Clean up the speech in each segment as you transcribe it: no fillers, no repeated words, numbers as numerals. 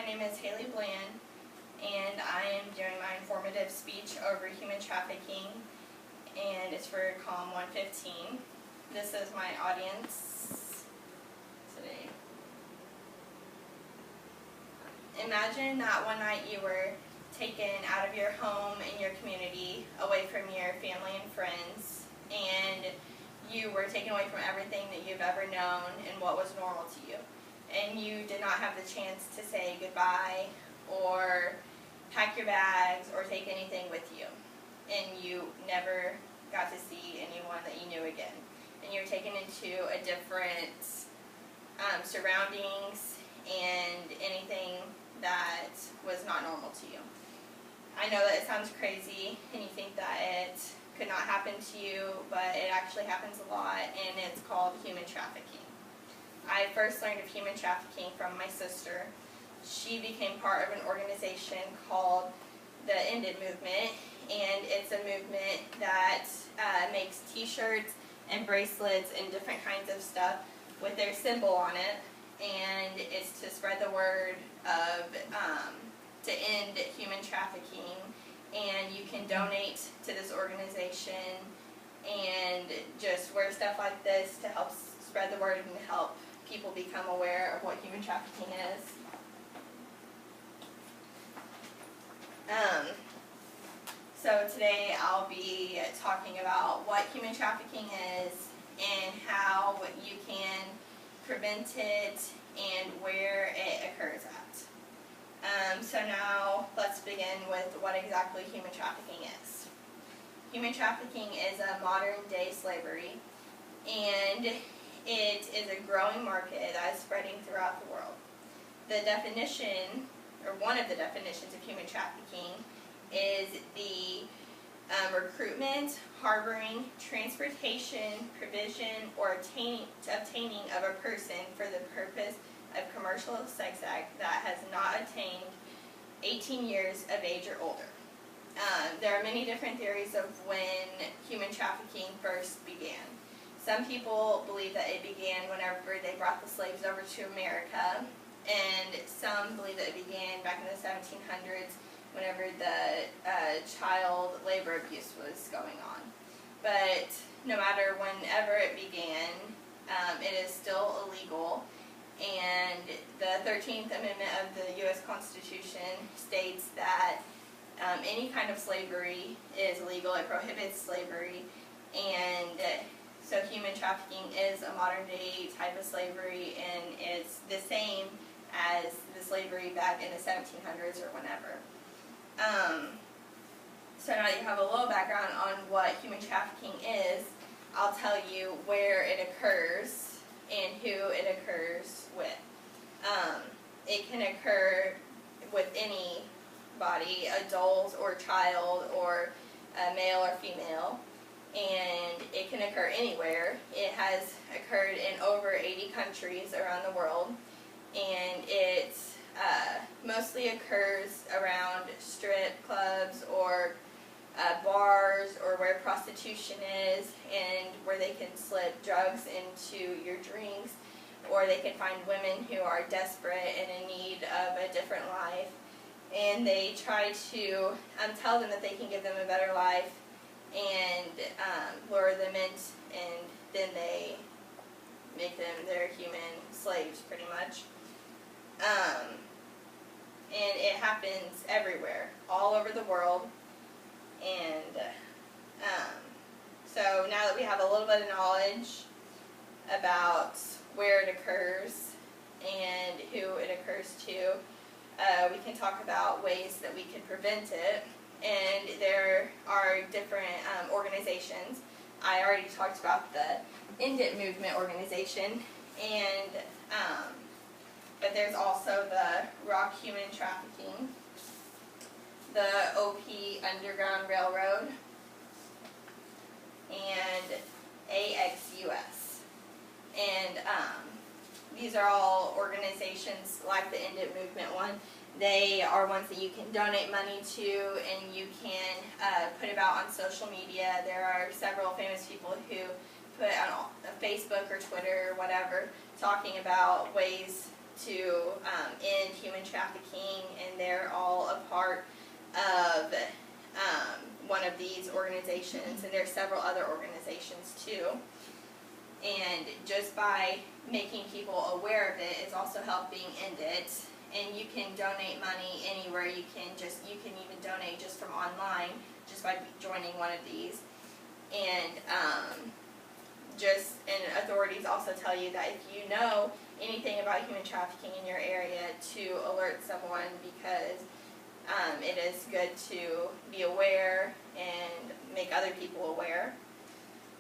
My name is Haley Bland, and I am doing my informative speech over human trafficking, and it's for Comm 115. This is my audience today. Imagine that one night you were taken out of your home and your community, away from your family and friends, and you were taken away from everything that you've ever known and what was normal to you. And you did not have the chance to say goodbye or pack your bags or take anything with you. And you never got to see anyone that you knew again. And you were taken into a different surroundings and anything that was not normal to you. I know that it sounds crazy and you think that it could not happen to you, but it actually happens a lot, and it's called human trafficking. I first learned of human trafficking from my sister. She became part of an organization called the End It Movement, and it's a movement that makes t-shirts and bracelets and different kinds of stuff with their symbol on it, and it's to spread the word of to end human trafficking. And you can donate to this organization and just wear stuff like this to help spread the word and help people become aware of what human trafficking is. So today I'll be talking about what human trafficking is and how you can prevent it and where it occurs at. So now let's begin with what exactly human trafficking is. Human trafficking is a modern day slavery, and it is a growing market that is spreading throughout the world. The definition, or one of the definitions of human trafficking, is the recruitment, harboring, transportation, provision, or obtaining of a person for the purpose of commercial sex act that has not attained 18 years of age or older. There are many different theories of when human trafficking first began. Some people believe that it began whenever they brought the slaves over to America, and some believe that it began back in the 1700s whenever the child labor abuse was going on. But no matter whenever it began, it is still illegal. And the 13th Amendment of the U.S. Constitution states that any kind of slavery is illegal. It prohibits slavery, and so human trafficking is a modern day type of slavery, and it's the same as the slavery back in the 1700s or whenever. So now that you have a little background on what human trafficking is, I'll tell you where it occurs and who it occurs with. It can occur with anybody, adult or child, or male or female, and it can occur anywhere. It has occurred in over 80 countries around the world, and it mostly occurs around strip clubs or bars, or where prostitution is, and where they can slip drugs into your drinks, or they can find women who are desperate and in need of a different life, and they try to tell them that they can give them a better life and lure them in, and then they make them their human slaves, pretty much. And it happens everywhere, all over the world. And so now that we have a little bit of knowledge about where it occurs and who it occurs to, we can talk about ways that we can prevent it. And there are different organizations. I already talked about the End It Movement organization, and but there's also the Rock Human Trafficking, the OP Underground Railroad, and AXUS. And these are all organizations like the End It Movement one. They are ones that you can donate money to, and you can put about on social media. There are several famous people who put on Facebook or Twitter or whatever talking about ways to end human trafficking, and they're all a part of one of these organizations, and there's several other organizations too. And just by making people aware of it, it's also helping end it. And you can donate money anywhere. You can even donate just from online, just by joining one of these. And authorities also tell you that if you know anything about human trafficking in your area, to alert someone, because it is good to be aware and make other people aware.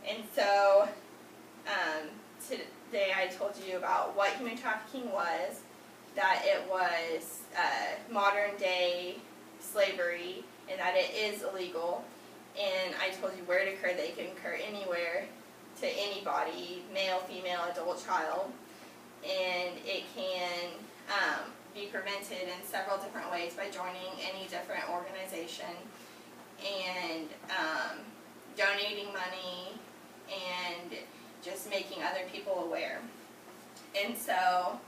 And so today I told you about what human trafficking was, that it was modern day slavery, and that it is illegal. And I told you where it occurred, that it can occur anywhere to anybody, male, female, adult, child. And it can be prevented in several different ways by joining any different organization and donating money and just making other people aware. And so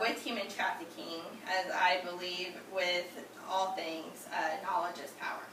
with human trafficking, as I believe with all things, knowledge is power.